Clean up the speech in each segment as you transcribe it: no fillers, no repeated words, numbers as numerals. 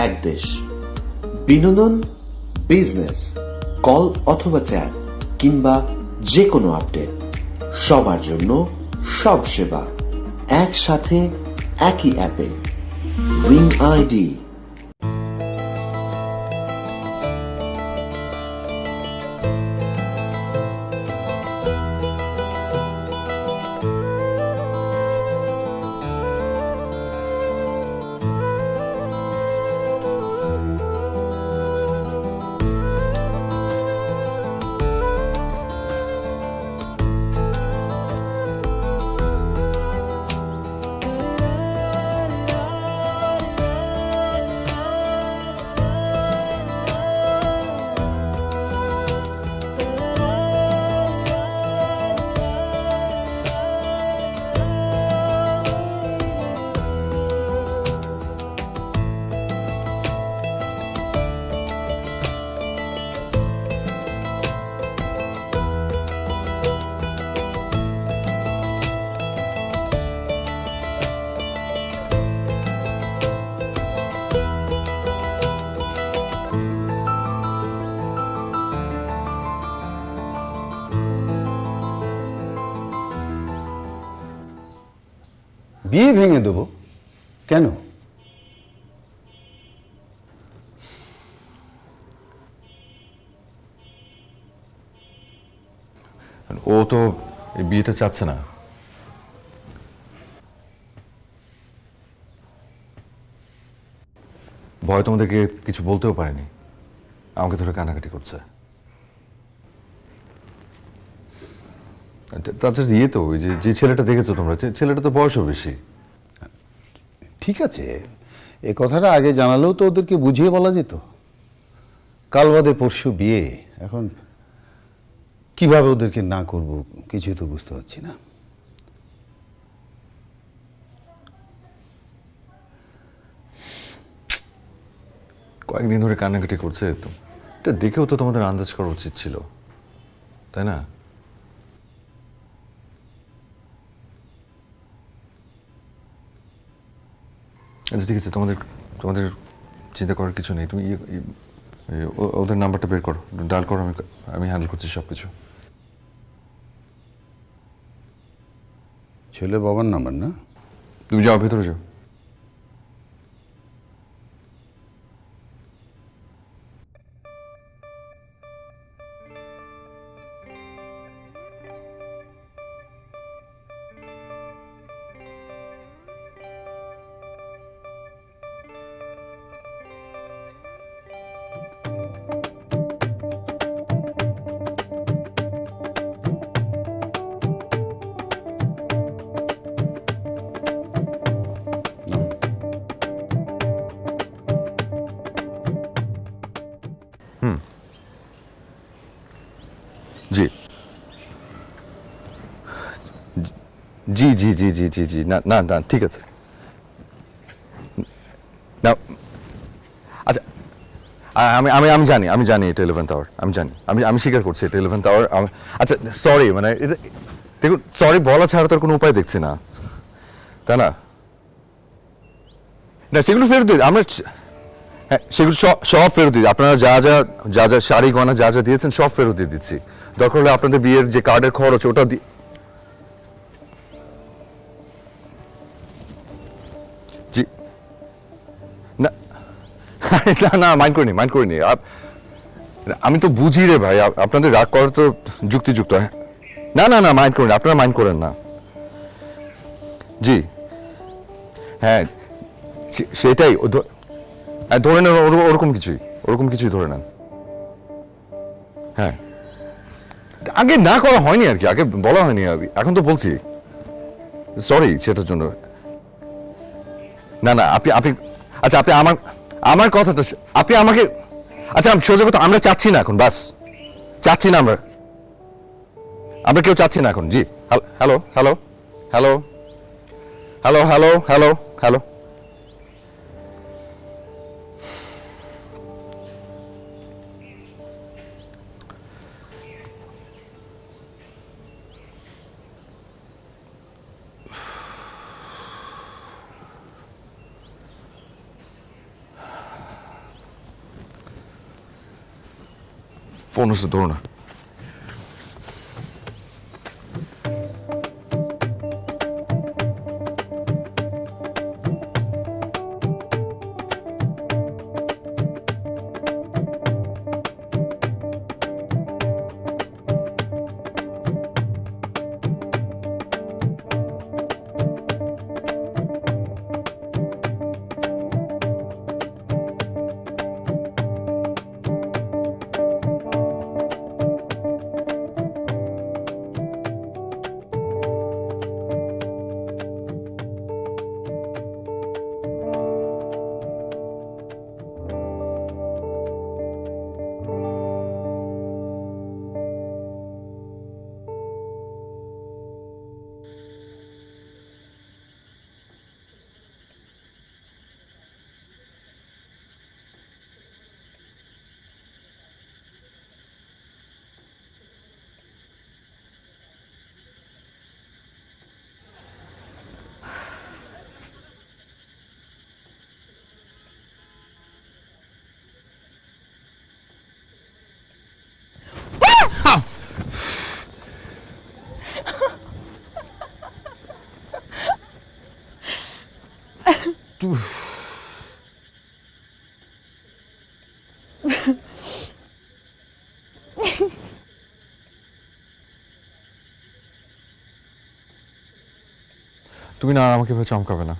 এক দেশ। বিনোদন, বিজনেস, কল অথবা চ্যাট কিংবা যে কোনো আপডেট, সবার জন্য সব সেবা একসাথে একই অ্যাপে। Ring ID. বিয়ে ভেঙে দেবো কেন? ও তো এই বিয়েটা চাচ্ছে না। ভয় তোমাদেরকে কিছু বলতেও পারেনি, আমাকে ধরে কান্নাকাটি করছে। তাছাড়া ইয়ে তো ওই যে ছেলেটা দেখেছো তোমরা, ছেলেটা তো বয়সও বেশি। ঠিক আছে, এ কথাটা আগে জানালেও তো ওদেরকে বুঝিয়ে বলা যেত। কাল বাদে পরশু বিয়ে, এখন কিভাবে ওদেরকে না করব কিছুই তো বুঝতে পারছি না। কয়েকদিন ধরে কান্নাকাটি করছে, তো এটা দেখেও তো তোমাদের আন্দাজ করা উচিত ছিল, তাই না? আচ্ছা ঠিক আছে, তোমাদের তোমাদের চিন্তা করার কিছু নেই। তুমি ওদের নাম্বারটা বের করো, ডায়াল করো, আমি হ্যান্ডেল করছি সব কিছু। ছেলে বাবার নাম্বার না? তুমি যাও, ভেতরে যাও। জি জি জি জি জি জি জি না না না, ঠিক আছে না। আচ্ছা, আমি আমি আমি জানি, আমি জানি এটা 11th আওয়ার, আমি জানি, আমি আমি স্বীকার করছি এটা 11th আওয়ার। আচ্ছা সরি, মানে এটা দেখুন, সরি বলা ছাড়া তো আর কোনো উপায় দেখছি না, তাই না? না সেগুলো ফেরত দিই আমরা, হ্যাঁ সেগুলো সব ফেরত দিই। আপনারা যা যা যা যা শাড়ি গয়না যা যা দিয়েছেন সব ফেরত দিয়ে দিচ্ছি। দরকার হলে আপনাদের বিয়ের যে কার্ডের খরচ ওটা জি না না না, মাইন্ড করিনি, মাইন্ড করিনি। আমি তো বুঝি রে ভাই, আপনাদের রাগ করা তো যুক্তিযুক্ত। না না না, মাইন্ড করেন, আপনারা মাইন্ড করেন না। জি হ্যাঁ, সেটাই ধরে নেন, ওরকম কিছুই, ওরকম কিছুই ধরে নেন। হ্যাঁ আগে না করা হয়নি আর কি, আগে বলা হয়নি, এখন তো বলছি। সরি সেটার জন্য। না না, আপনি আপনি আচ্ছা আপনি আমার আমার কথাটা আপনি আমাকে, আচ্ছা আমি সোজা কথা, আমরা চাচ্ছি না এখন, বাস চাচ্ছি না আমরা, আমরা কেউ চাচ্ছি না এখন। জি hello hello hello hello hello hello hello phone হচ্ছে, ধরো না। তুমি না আমাকে ভেবে চমকাবে না,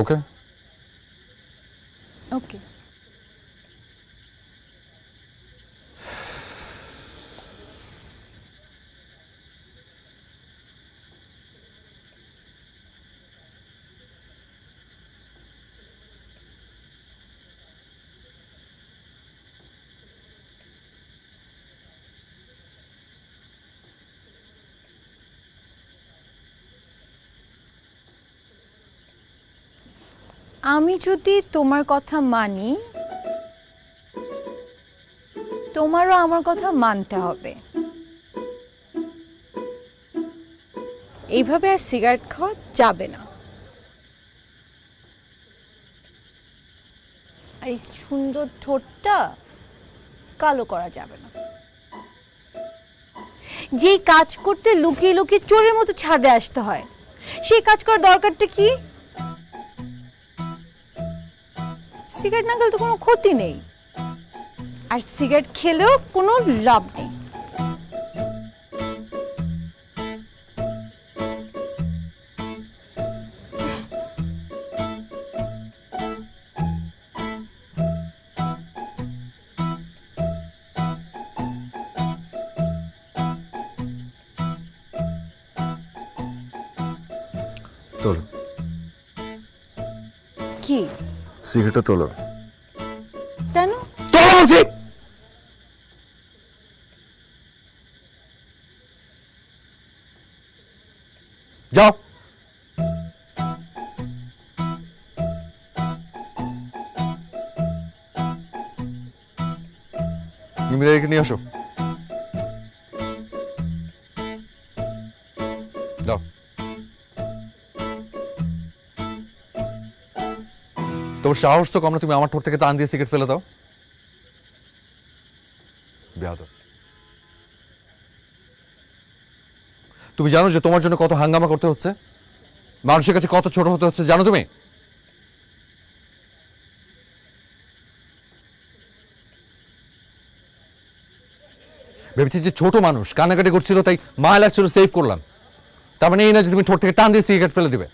ওকে? ওকে। আমি যদি তোমার কথা মানি, তোমারও আমার কথা মানতে হবে। এইভাবে আর সিগারেট খাওয়া যাবে না। আর এই সুন্দর ঠোঁটটা কালো করা যাবে না। যেই কাজ করতে লুকিয়ে লুকিয়ে চোরের মতো ছাদে আসতে হয়, সেই কাজ করার দরকারটা কি? সিগারেট না খেলে তো কোনো ক্ষতি নেই, আর সিগারেট খেলেও কোনো লাভ নেই। তোলো কি? সিগারেটটা তোলো। কেন? তোলো বলছি। যাও। নিমিদাকে নিয়ে আসো। যাও। তোমার সাহস তো কম না, তুমি আমার ঠোঁট থেকে টান দিয়ে সিগারেট ফেলে দাও। বেয়াদব। তুমি জানো যে তোমার জন্য কত হাঙ্গামা করতে হচ্ছে, মানুষের কাছে কত ছোট হতে হচ্ছে, জানো তুমি? ভেবেছি যে ছোট মানুষ কান্নাকাটি করছিল তাই মায়া লাগছিল, সেভ করলাম। তার মানে এই না যে তুমি ঠোঁট থেকে টান দিয়ে সিগারেট ফেলে দিবে।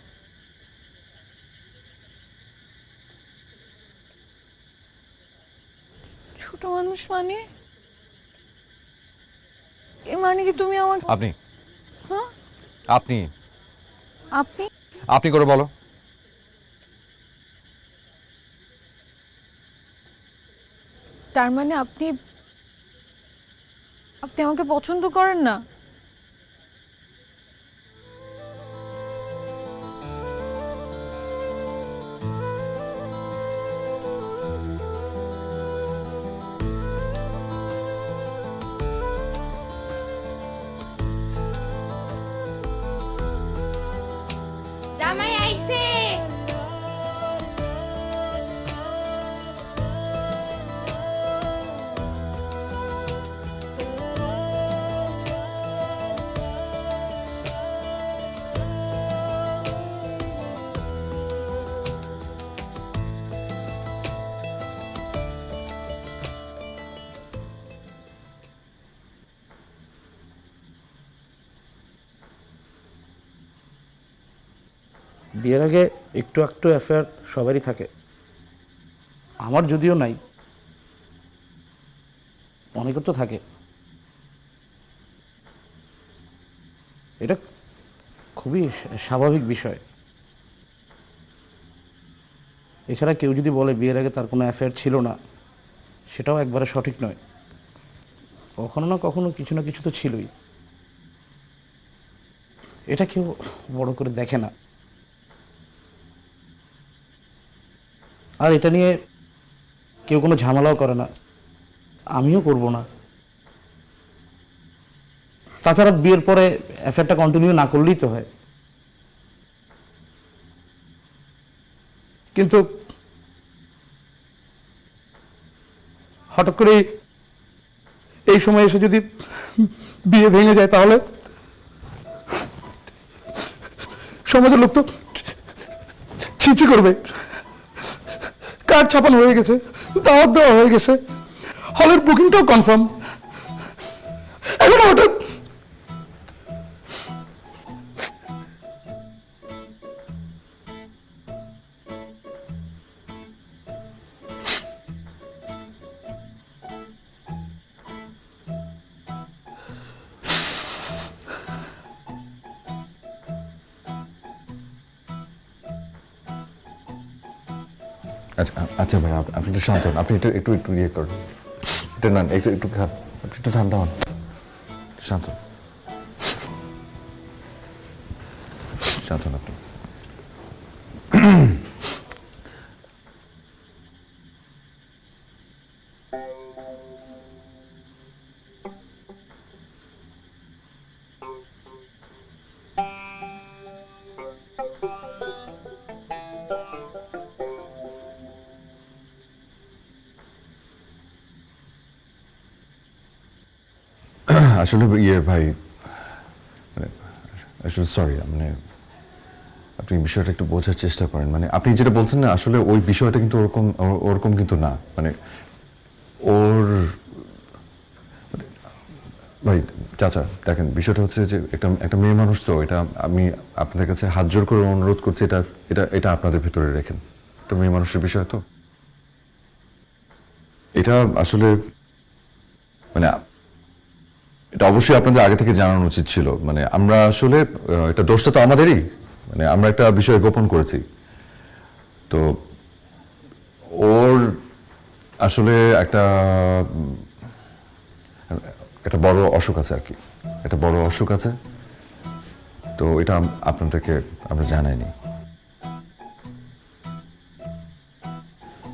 ছোট মানুষ মানে? এর মানে কি তুমি আমাকে? আপনি হ্যাঁ? আপনি আপনি? আপনি করে বলো। তার মানে আপনি আপনি আমাকে পছন্দ করেন না? জামাই আইছে। বিয়ের আগে একটু একটু অ্যাফেয়ার সবারই থাকে, আমার যদিও নাই, অনেকের তো থাকে। এটা খুবই স্বাভাবিক বিষয়। এছাড়া কেউ যদি বলে বিয়ের আগে তার কোনো অ্যাফেয়ার ছিল না, সেটাও একবারে সঠিক নয়। কখনো না কখনো কিছু না কিছু তো ছিলই। এটা কেউ বড় করে দেখে না। আর এটা নিয়ে কেউ কোনো ঝামেলাও করে না, আমিও করব না। তাছাড়া বিয়ের পরে অ্যাফেয়ারটা কন্টিনিউ না করলেই তো হয়। কিন্তু হঠাৎ করে এই সময় এসে যদি বিয়ে ভেঙে যায় তাহলে সমাজের লোক তো ছিছি করবে। কার্ড ছাপানো হয়ে গেছে, দাওয়াত দেওয়া হয়ে গেছে, হলের বুকিংটাও কনফার্ম। এখন হঠাৎ আচ্ছা আচ্ছা ভাই, আপনি একটু শান্ত হন, আপনি একটু একটু একটু ইয়ে করুন, এটা না একটু একটু খান, আপনি একটু ঠান্ডা হন, শান্ত হন। শান্ত হন আপনি। আসলে ইয়ে ভাই, মানে আসলে সরি, মানে আপনি বিষয়টা একটু বোঝার চেষ্টা করেন। মানে আপনি যেটা বলছেন না, আসলে ওই বিষয়টা কিন্তু ওরকম ওরকম কিন্তু না। মানে ওর ভাই চাচা দেখেন, বিষয়টা হচ্ছে যে একটা মেয়ে মানুষ, তো এটা আমি আপনাদের কাছে হাত জোর করে অনুরোধ করছি, এটা এটা এটা আপনাদের ভেতরে রেখেন। একটা মেয়ে মানুষের বিষয় তো এটা আসলে মানে এটা অবশ্যই আপনাদের আগে থেকে জানানো উচিত ছিল। মানে আমরা আসলে এটা দোষটা তো আমাদেরই, মানে আমরা একটা বিষয় গোপন করেছি। তো ওর আসলে একটা বড় অসুখ আছে আর কি, একটা বড় অসুখ আছে। তো এটা আপনাদেরকে আমরা জানাইনি।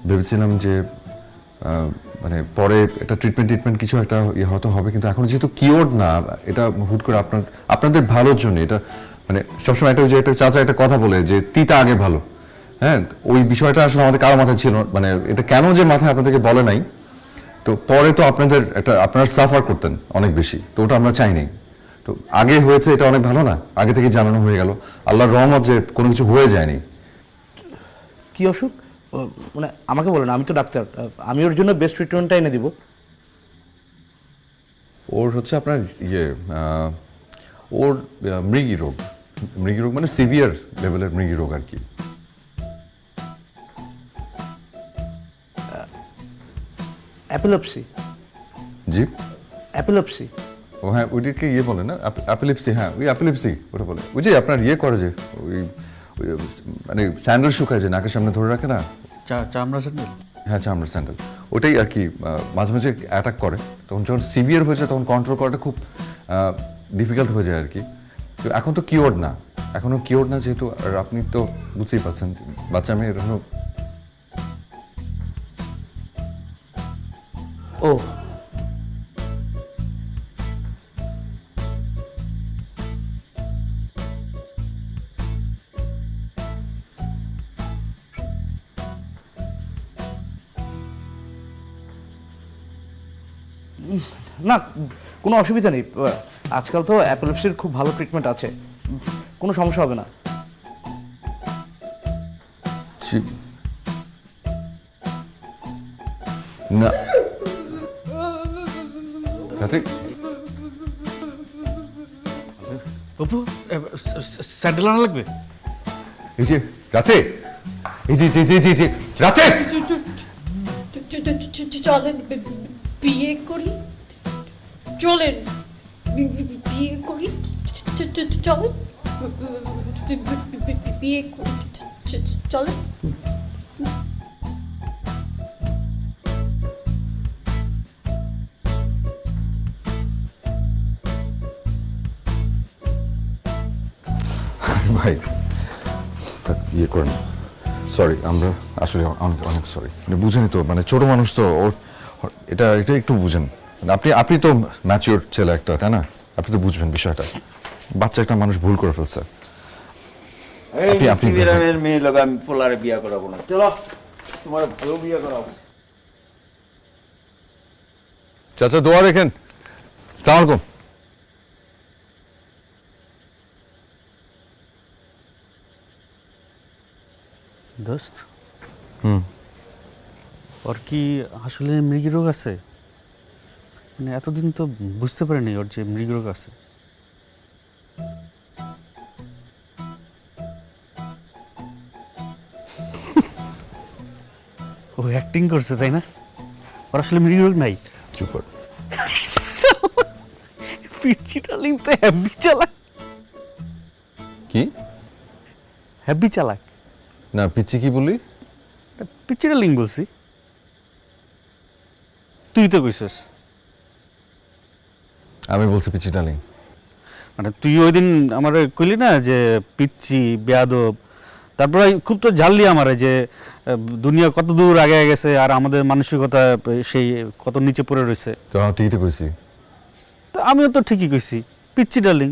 ভেবেছিলাম যে মানে পরে এটা ট্রিটমেন্ট কিছু একটা ইয়ে হয়তো হবে, কিন্তু এখন যেহেতু কিওর্ড না, এটা হুট করে আপনাদের ভালোর জন্য এটা মানে সবসময় একটা যে একটা চাচা একটা কথা বলে যে তিতা আগে ভালো। হ্যাঁ, ওই বিষয়টা আসলে আমাদের কারো মাথায় ছিল, মানে এটা কেন যে মাথায় আপনাদেরকে বলে নাই, তো পরে তো আপনারা সাফার করতেন অনেক বেশি, তো ওটা আমরা চাইনি। তো আগে হয়েছে এটা অনেক ভালো না, আগে থেকে জানানো হয়ে গেল। আল্লাহর রহমত যে কোনো কিছু হয়ে যায়নি। কি অসুখ? মানে আমাকে বলেন, আমি তো ডাক্তার, আমি ওর জন্য বেস্ট ট্রিটমেন্টটা এনে দিব। ওর হচ্ছে আপনার ইয়ে ওর মৃগী রোগ মানে সিভিয়ার লেভেলের মৃগী রোগ আর কি। অ্যাপিলেপসি। জি, অ্যাপিলেপসি। ও হ্যাঁ, ওইটাকে ইয়ে বলে না, অ্যাপিলেপসি। হ্যাঁ, ওই অ্যাপিলেপসি ওটা বলে। ওই যে আপনার ইয়ে করে যে ওই মানে স্যান্ডেল শুকায় যে নাকের সামনে ধরে রাখে না, চামড়া স্যান্ডেল। হ্যাঁ, চামড়ার স্যান্ডেল। ওটাই আর কি মাঝে মাঝে অ্যাটাক করে। তখন যখন সিভিয়ার হয়ে যায় তখন কন্ট্রোল করাটা খুব ডিফিকাল্ট হয়ে যায় আর কি। তো এখন তো কিওর্ড না, এখনও কিওর্ড না যেহেতু, আর আপনি তো বুঝতেই পারছেন বাচ্চা মেয়ের এখনো। ও না, কোনো অসুবিধা নেই। আজকাল তো অ্যাপিলেপসির খুব ভালো ট্রিটমেন্ট আছে, কোনো সমস্যা হবে না। না কার্তিক, অপু, স্যান্ডেল আনা লাগবে? এই যে রাতে, এই যে যে যে যে যে রাতে চলেন বিয়ে করি, চলেন বিয়ে করি, চলেন বিয়ে করি, চলেন। ভাই তা ইয়ে করেন, সরি, আমরা আসলে অনেক অনেক সরি, বুঝেনি তো, মানে ছোট মানুষ তো, ওর এটা এটা একটু বুঝেন। আপনি আপনি তো ম্যাচিওর ছেলে একটা, তাই না? আপনি তো বুঝবেন বিষয়টা, বাচ্চা একটা মানুষ ভুল করে ফেলছে। আপনি গ্রামের মেয়ে লোক আমি পোলারে বিয়া করাবো না, চলো তোমার ভালো বিয়া করাবো। চাচা দোয়া রেখেন। সালাম আলাইকুম। দোস্ত, ওর কি আসলে মৃগী রোগ আছে? মানে এতদিন তো বুঝতে পারিনি ওর যে মৃগী রোগ আছে। ও অ্যাক্টিং করছে তাই না? ওর আসলে মৃগী রোগ নাই। চুপ কর। পিচ্ছি ডার্লিং তো হ্যাপি চালাক। কি? হ্যাপি চালাক না, পিচ্ছি কি বললি? পিচ্ছি ডার্লিং বলছি। তুই তো কইছিস। আমি বলছি পিচ্ছি ডার্লিং। মানে তুই ওই দিন আমার কইলি না যে পিচ্ছি বেয়াদব, তারপরে খুব তো জানলি আমারে যে দুনিয়া কত দূর আগে গেছে আর আমাদের মানসিকতা সেই কত নিচে পড়ে রয়েছে। তো ঠিকই তো কইছি। তো আমিও তো ঠিকই কইছি, পিচ্ছি ডার্লিং।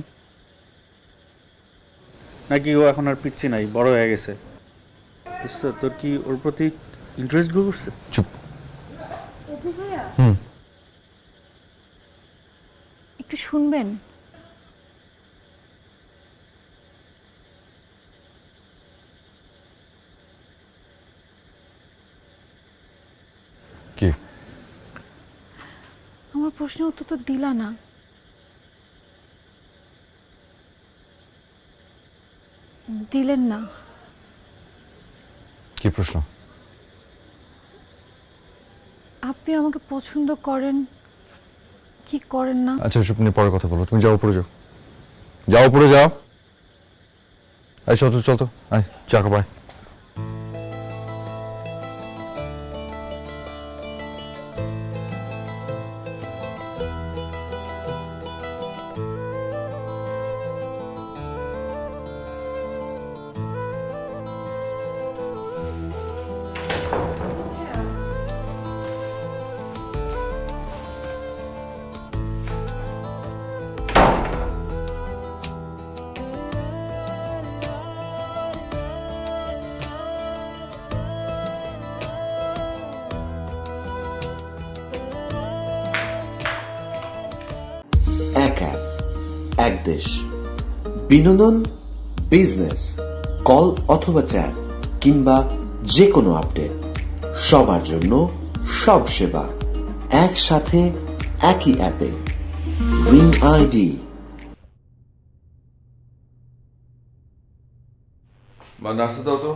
নাকি ও এখন আর পিচ্ছি নাই, বড় হয়ে গেছে? তোর কি ওর প্রতি ইন্টারেস্ট গ্রো করছে? চুপ। একটু শুনবেন? কি? আমার প্রশ্নের উত্তর তো দিলা না। দিলেন না। কি প্রশ্ন? আপনি আমাকে পছন্দ করেন কি করেন না? আচ্ছা চুপ, নিয়ে পরে কথা বলবো। তুমি যাও উপরে, যাও যাও উপরে যাও। এই চল তো, চল তো, আয় চা খাবাই। এক অ্যাপ, এক দেশ। বিনোদন, বিজনেস, কল অথবা চ্যাট কিংবা যে কোনো আপডেট, সবার জন্য সব সেবা একসাথে একই অ্যাপে। Ring ID. নাস্তা দাও তো।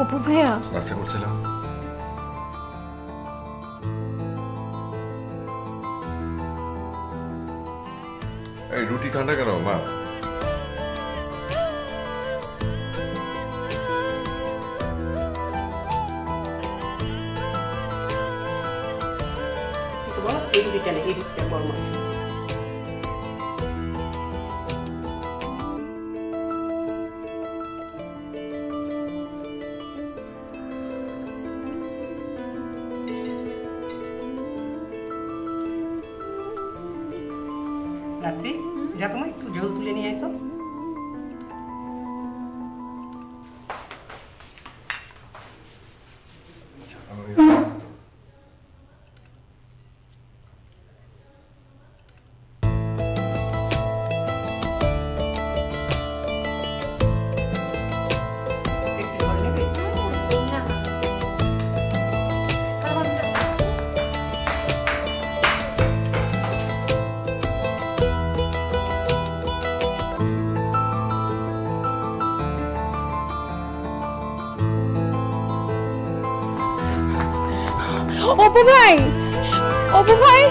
অপু ভাইয়া, নাস্তা করছিলাম। এই রুটি ঠান্ডা কেন মা? রাত্রি যা তোমার একটু ঝোল তুলে নিয়ে আয় তো। একটু ঝোল নেবে? অপু ভাই, অপু ভাই,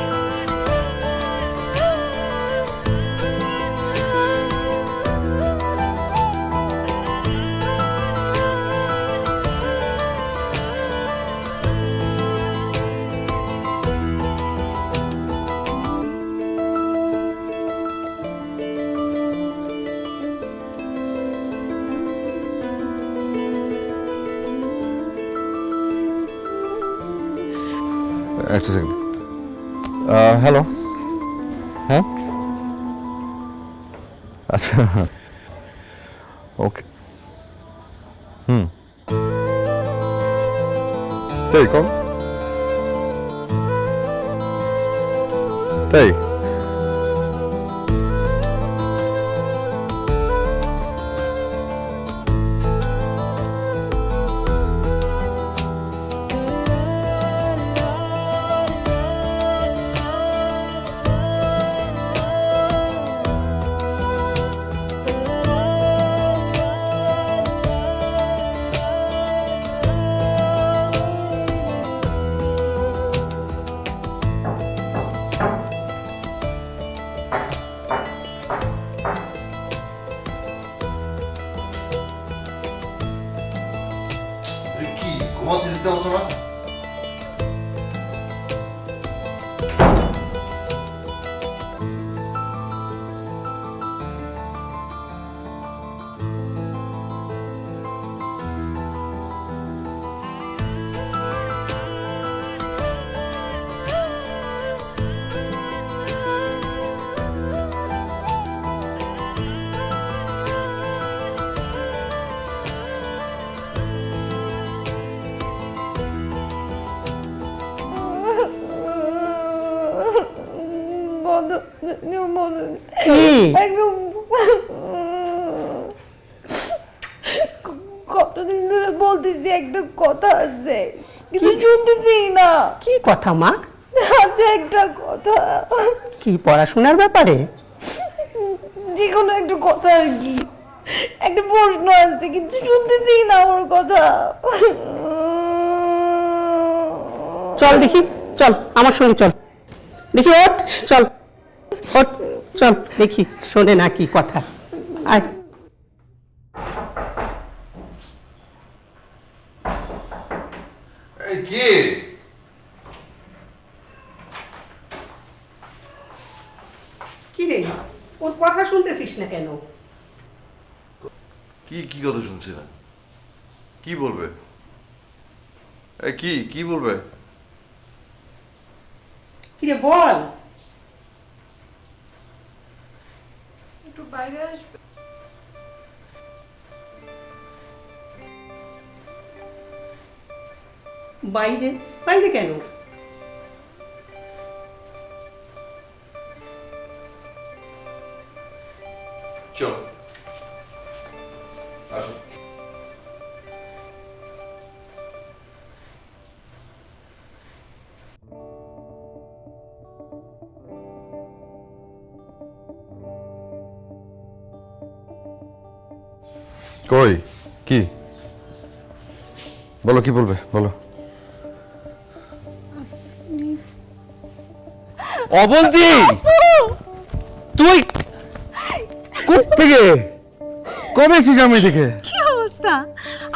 একটা সেকেন্ড। হ্যালো, হ্যাঁ, আচ্ছা, ওকে, তাই কম, তাই কি ঘুমাচ্ছি দিতে বলছো না? কতদিন ধরে বলতেছি একটা কথা আছে কিন্তু শুনতেছি না। কি কথা মা? আছে একটা কথা। কি পড়াশোনার ব্যাপারে? যে কোনো একটা কথা আর কি, একটা প্রশ্ন আছে কিন্তু শুনতেছি না ওর কথা। চল দেখি, চল আমার সঙ্গে চল দেখি, ওঠ চল, ওঠ চল দেখি শোনে না কি কথা। আয় কি কি রে, ওর কথা শুনতেছিস না কেন? কি কি কথা শুনছি না? কি বলবে? কি কি বলবে? কি রে বল। একটু বাইরে আসবে? বাইরে? বাইরে কেন? চল আসো। কই কি বলো, কি বলবে বলো। অবন্তি, তুই থেকে কবে এসেছিস জার্মানি থেকে? কি অবস্থা?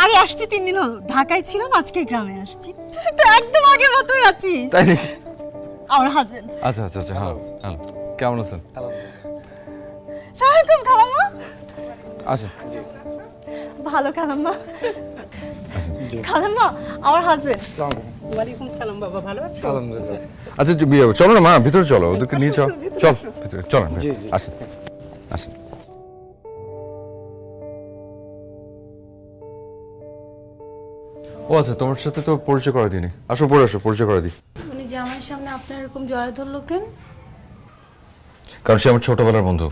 আরে আসছি 3 দিন হলো, ঢাকায় ছিলাম, আজকে গ্রামে আসছি। তুই তো একদম আগের মতোই আছিস। তাই নাকি? আমার হাজবেন্ড। আচ্ছা আচ্ছা আচ্ছা, হ্যালো হ্যালো, কেমন আছেন? সালামালাইকুম খালাম্মা। আচ্ছা, ভালো খালাম্মা। খালাম্মা আমার হাজবেন্ড। ওয়ালাইকুম সালাম বাবা, ভালো আছো? আচ্ছা চলো না মা, ভিতরে চলো, ওদেরকে নিয়ে চল, চল ভিতরে চলো, আসেন আসেন। ও আচ্ছা, তোমার সাথে তো পরিচয় করা দিইনি। আসো পরে আসো, পরিচয় করা দিই। উনি জামাইয়ের সামনে আপনার এরকম জড়া ধরলো কেন? কারণ সে আমার ছোটবেলার বন্ধু।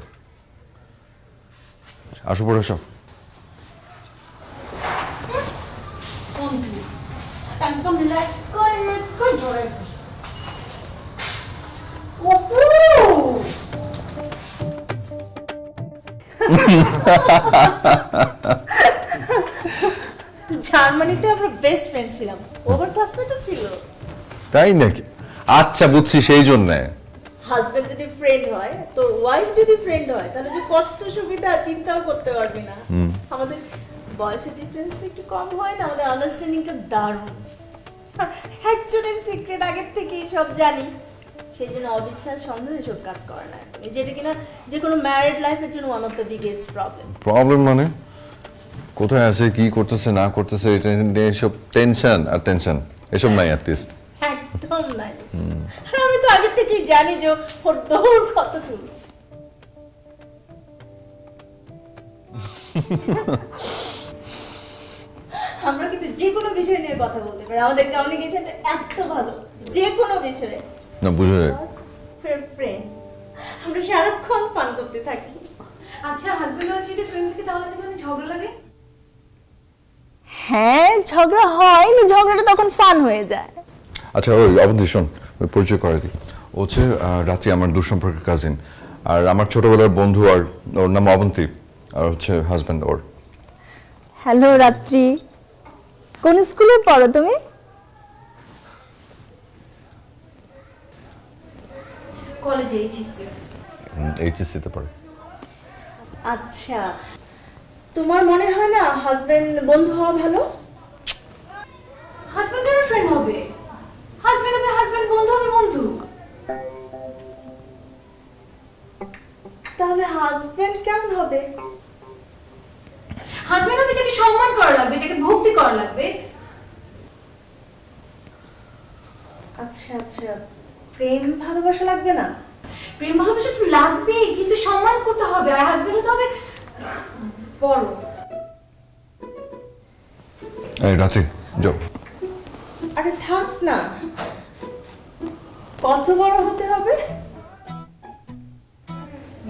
আসো পরে আসো। একদম জড়াই পড়ছে। জার্মানিতে আমরা বেস্ট ফ্রেন্ড ছিলাম, ওভার ক্লাসমেটও ছিল। তাই নাকি? আচ্ছা বুঝছি, সেই জন্যে। হাজবেন্ড যদি ফ্রেন্ড হয়, তোর ওয়াইফ যদি ফ্রেন্ড হয়, তাহলে যে কত সুবিধা চিন্তাও করতে পারবি না। আমাদের বয়সের ডিফারেন্সটা একটু কম হয় না, আমাদের আন্ডারস্ট্যান্ডিংটা দারুণ। আর একজনের সিক্রেট আগের থেকেই সব জানি, সেই জন্য অবিশ্বাস সন্দেহ এসব কাজ করে না, যেটা কিনা যে কোনো ম্যারিড লাইফের জন্য one of the biggest problem. Problem মানে কোথায় আছে, কি করতেছে না করতেছে, এটা নিয়ে এসব টেনশন আর টেনশন এসব নাই অ্যাটলিস্ট। একদম নাই। আর আমি তো আগে থেকেই জানি যে ওর দৌড় কতটুকু। আমরা কিন্তু যে কোনো বিষয় নিয়ে কথা বলতে পারি, আমাদের কমিউনিকেশনটা এত ভালো, যে কোনো বিষয়ে। না বুঝে যায়। ফ্রেন্ড, আমরা সারাক্ষণ ফান করতে থাকি। আচ্ছা, হাজবেন্ড ওয়াইফ যদি ফ্রেন্ড থাকে তাহলে নাকি ঝগড়া লাগে? হ্যাঁ ঝগড়া হয়, কিন্তু ঝগড়াটা তখন ফান হয়ে যায়। আচ্ছা ওই অবধি শোন, ওই পরিচয় করে দিই। ও হচ্ছে রাত্রি আমার দূরসম্পর্কের কাজিন, আর আমার ছোটবেলার বন্ধু, আর ওর নাম অবন্তী, আর হচ্ছে হাজব্যান্ড ওর। হ্যালো রাত্রি, কোন স্কুলে পড়ো তুমি? কলেজে এইচএসসি। এইচএসসিতে পড়ে। আচ্ছা, তোমার মনে হয় না হাজবেন্ড বন্ধু হওয়া ভালো? হাজবেন্ড কেন ফ্রেন্ড হবে? হাজবেন্ড হবে হাজবেন্ড, বন্ধু হবে বন্ধু। তাহলে হাজবেন্ড কেমন হবে? হাজবেন্ড হবে যাকে সম্মান করা লাগবে, যাকে ভক্তি করা লাগবে। আচ্ছা আচ্ছা, প্রেম ভালোবাসা লাগবে না? প্রেম ভালোবাসা তো লাগবে, কিন্তু সম্মান করতে হবে। আর হাজবেন্ড হতে হবে বড়। এই রাত্রি যাও। আরে থাক না, কত বড় হতে হবে?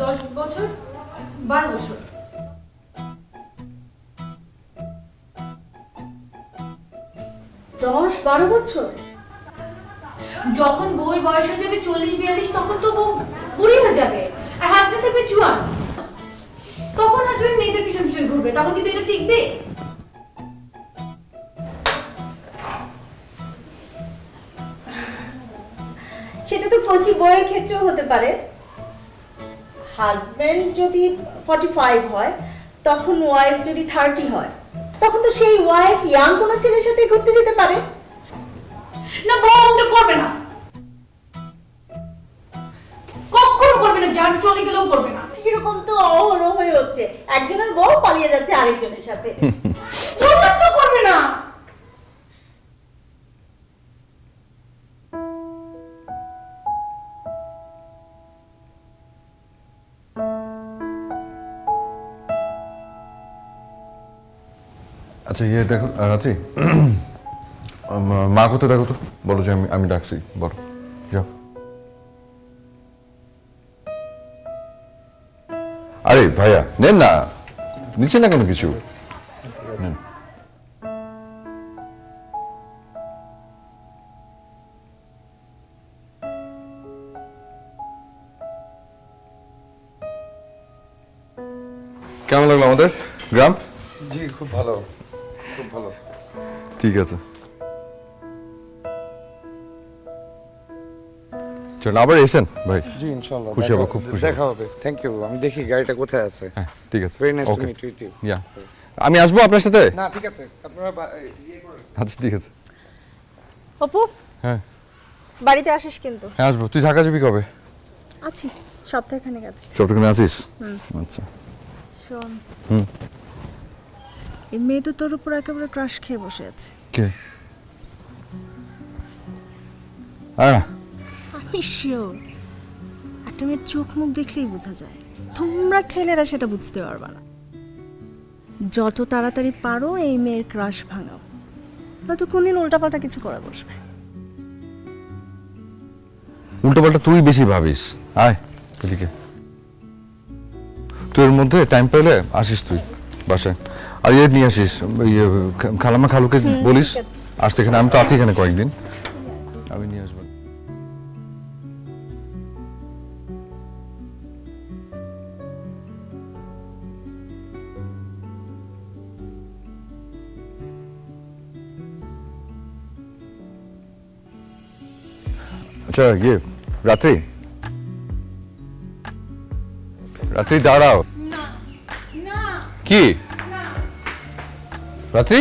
10 বছর, 12 বছর। 10-12 বছর? যখন বউয়ের বয়স হয়ে যাবে 40-42, তখন তো বউ বুড়ি হয়ে যাবে, আর হাজবেন্ড থাকবে জোয়ান। তখন হাজবেন্ড মেয়েদের পিছন পিছন ঘুরবে, তখন কিন্তু এটা টিকবে? সেটা তো কচি বউয়ের ক্ষেত্রেও হতে পারে। হাজবেন্ড যদি 45 হয়, তখন ওয়াইফ যদি 30 হয়, তখন তো সেই ওয়াইফ ইয়াং কোনো ছেলের সাথে ঘুরতে যেতে পারে। না, বউ ওটা করবে না, কখনো করবে না, যার চলে গেলেও করবে না। এরকম তো অহরহ হয়ে হচ্ছে, একজনের বউ পালিয়ে যাচ্ছে আরেকজনের সাথে। তো করবে না। আচ্ছা ইয়ে দেখো রাত্রি, মা কোথায় দেখো তো, বলো যে আমি ডাকছি, বলো যাও। আরে ভাইয়া নেন না, নিচ্ছে না কোনো কিছু। নেন। কেমন লাগলো আমাদের গ্রাম? জি খুব ভালো, খুব ভালো। ঠিক আছে, চল আবার এসেন ভাই। জি ইনশাআল্লাহ খুশি হবো, খুব খুশি দেখা হবে। Thank you. আমি দেখি গাড়িটা কোথায় আছে। হ্যাঁ ঠিক আছে, very nice to okay meet with you. Yeah, আমি আসবো আপনার সাথে। না ঠিক আছে, আপনারা ইয়ে করেন। আচ্ছা ঠিক আছে, অপু, হ্যাঁ বাড়িতে আসিস কিন্তু। হ্যাঁ আসবো। তুই ঢাকা যাবি কবে? আছি, সপ্তাহখানেক আছি। সবটুকুনে আছিস? আচ্ছা শোন, এই মেয়ে তো তোর উপর একেবারে ক্রাশ খেয়ে বসে আছে। কে? আরে আমি শিওর একটা মেয়ের চোখ মুখ দেখলেই বোঝা যায়। তোমরা ছেলেরা সেটা বুঝতে পারবা না। যত তাড়াতাড়ি পারো এই মেয়ের ক্রাশ ভাঙাও, নয়তো কোনদিন উল্টাপাল্টা কিছু করে বসবে। উল্টোপাল্টা তুই বেশি ভাবিস। আয় এদিকে, তুই এর মধ্যে টাইম পেলে আসিস তুই বাসায়, আর ইয়ে নিয়ে আসিস, ইয়ে খালাম্মা খালুকে বলিস আসতে এখানে। আমি তো আছি এখানে কয়েকদিন, আমি নিয়ে আসবো। আচ্ছা ইয়ে রাত্রি, রাত্রি দাঁড়াও। কি রাত্রি?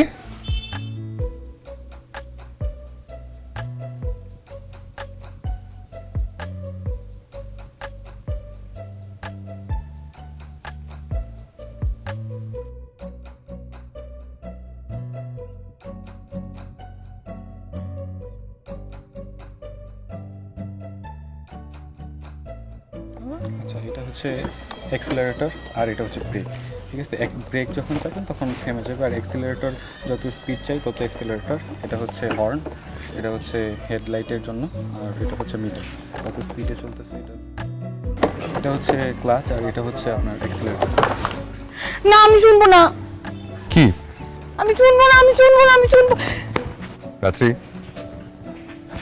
আচ্ছা, এটা হচ্ছে অ্যাক্সিলারেটর আর এটা হচ্ছে ব্রেক। ঠিক আছে, ব্রেক যখন চাইবেন তখন থেমে যাবে, আর অ্যাক্সিলারেটর যত স্পিড চাই তত অ্যাক্সিলারেটর। এটা হচ্ছে হর্ন, এটা হচ্ছে হেডলাইটের জন্য, আর এটা হচ্ছে মিটার কত স্পিডে চলতেছে। এটা হচ্ছে ক্লাচ, আর এটা হচ্ছে আপনার অ্যাক্সিলারেটর। না আমি শুনবো না, কি? আমি শুনবো না, আমি শুনবো না, আমি শুনবো। রাত্রি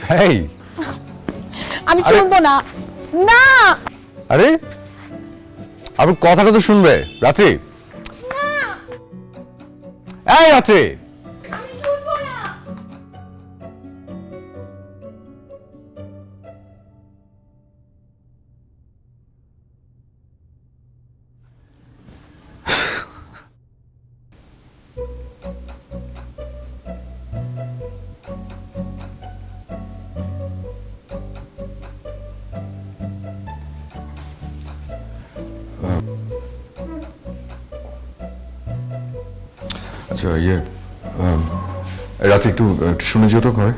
হেই, আমি শুনবো না। না আরে আপনি কথাটা তো শুনবে। রাত্রি, এই রাত্রি, আচ্ছা ইয়ে রাতে একটু শুনে যেত করে।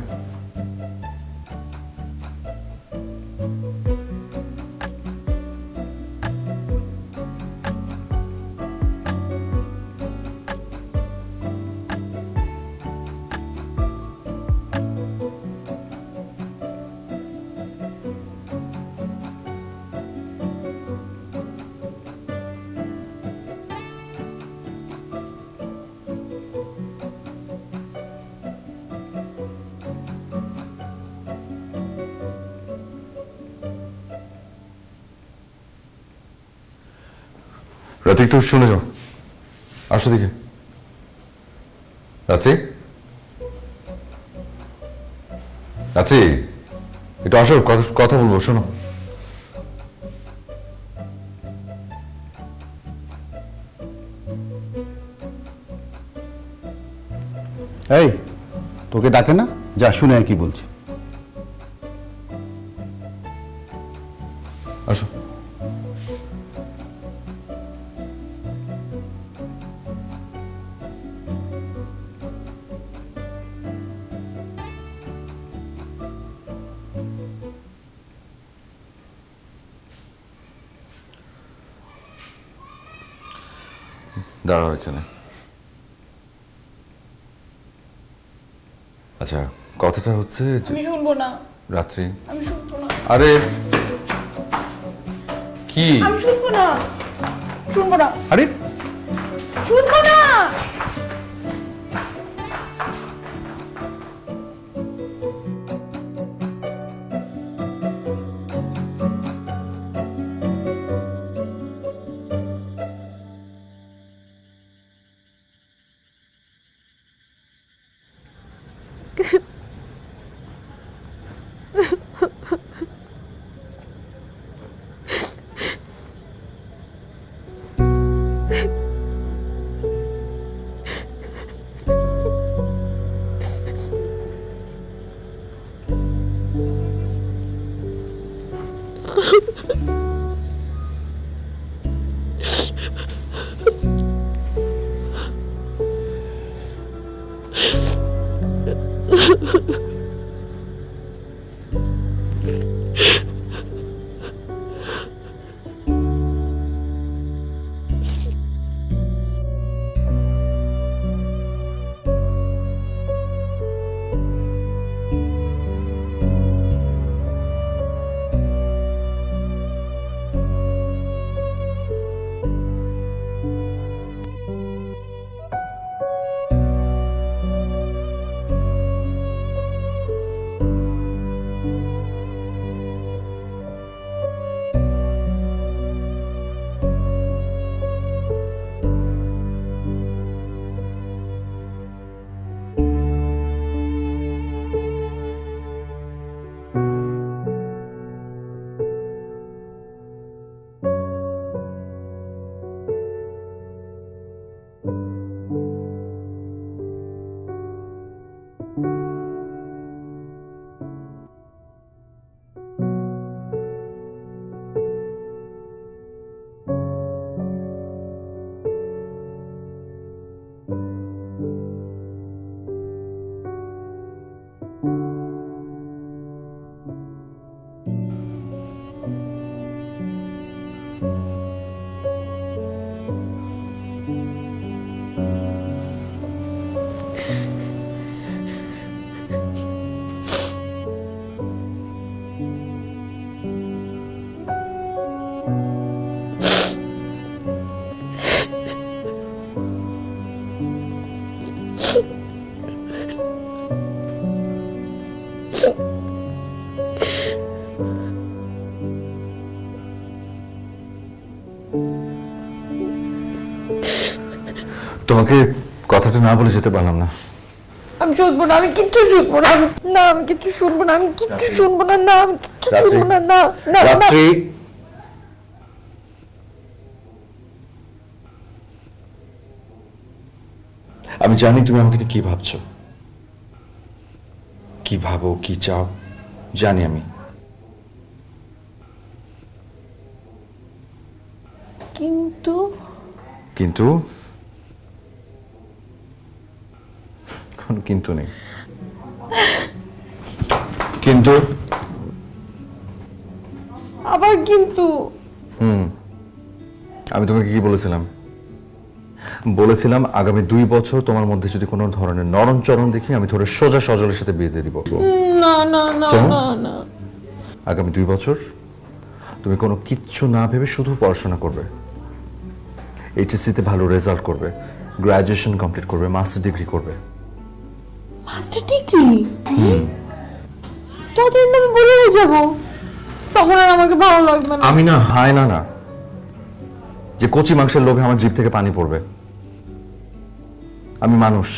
রাতে একটু শুনে যাও, আসো দিকে। রাত্রি, রাত্রি একটু আসো, কথা বলবো, শোনো। এই তোকে ডাকে না, যা শুনে কি বলছে। আসো। দাঁড়াও এখানে। আচ্ছা কথাটা হচ্ছে যে আমি শুনবো না, রাত্রি, আমি শুনবো না, আরে কি? আমি শুনবো না, শুনবো না, আরে শুনবো না। তোমাকে কথাটা না বলে যেতে পারলাম না। আমি শুনবো না, আমি কিচ্ছু শুনবো না, না আমি কিচ্ছু শুনবো না, আমি কিচ্ছু শুনবো না, না আমি কিচ্ছু শুনবো না, না না না। রাত্রি, আমি জানি তুমি আমাকে নিয়ে কি ভাবছো, কি ভাবো, কি চাও, জানি আমি। কিন্তু কিন্তু কোনো কিন্তু নেই। কিন্তু আবার কিন্তু আমি তোমাকে কি বলেছিলাম? বলেছিলাম আগামী 2 বছর তোমার মধ্যে যদি কোনো ধরনের নরম চরণ দেখি, আমি ধরে সোজা সজলের সাথে বিয়ে দিয়ে দিব। না না না শোনো, না না। আগামী 2 বছর তুমি কোনো কিচ্ছু না ভেবে শুধু পড়াশোনা করবে, এইচএসসিতে ভালো রেজাল্ট করবে, গ্রাজুয়েশন কমপ্লিট করবে, মাস্টার ডিগ্রি করবে। Master degree? ততদিন আমি বলে হয়ে যাবো, তখন আর আমাকে ভালো লাগবে না। আমি না হায় না যে কচি মাংসের লোভে আমার জিভ থেকে পানি পড়বে। আমি মানুষ,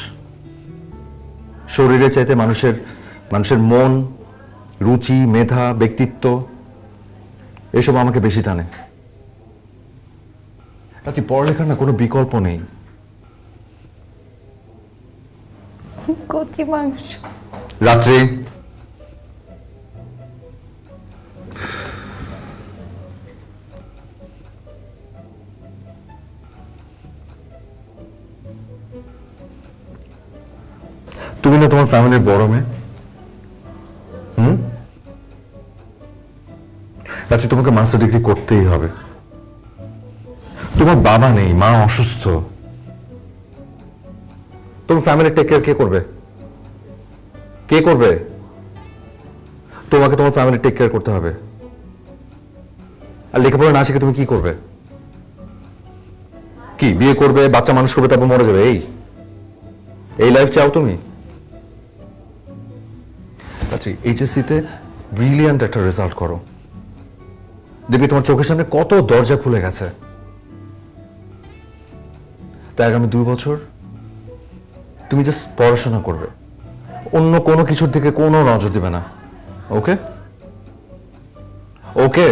শরীরের চাইতে মানুষের মন, রুচি, মেধা, ব্যক্তিত্ব এসব আমাকে বেশি টানে। রাতে পড়ালেখার না কোনো বিকল্প নেই। কচি মাংস। রাত্রি, তুমি না তোমার ফ্যামিলির বড় মেয়ে, রাত্রি তোমাকে মাস্টার ডিগ্রি করতেই হবে। তোমার বাবা নেই, মা অসুস্থ, তোমার ফ্যামিলির টেক কেয়ার কে করবে? কে করবে? তোমাকে তোমার ফ্যামিলি টেক কেয়ার করতে হবে। আর লেখাপড়া না শিখে তুমি কি করবে? কি বিয়ে করবে, বাচ্চা মানুষ করবে, তারপর মরে যাবে? এই লাইফ চাও তুমি? আচ্ছা, এইচএসসিতে ব্রিলিয়ান্ট একটা রেজাল্ট করো, দেখবি তোমার চোখের সামনে কত দরজা খুলে গেছে। তাই আগামী 2 বছর তুমি জাস্ট পড়াশোনা করবে, অন্য কোনো কিছুর দিকে কোনো নজর দিবে না। ওকে ওকে?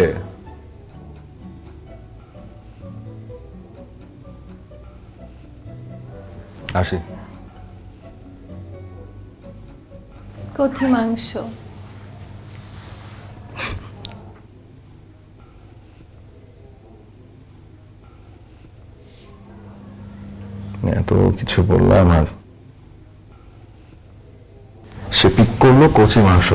আসি। কচি মাংস। এত কিছু বললাম আর সে পিক করলো কচি মাংস।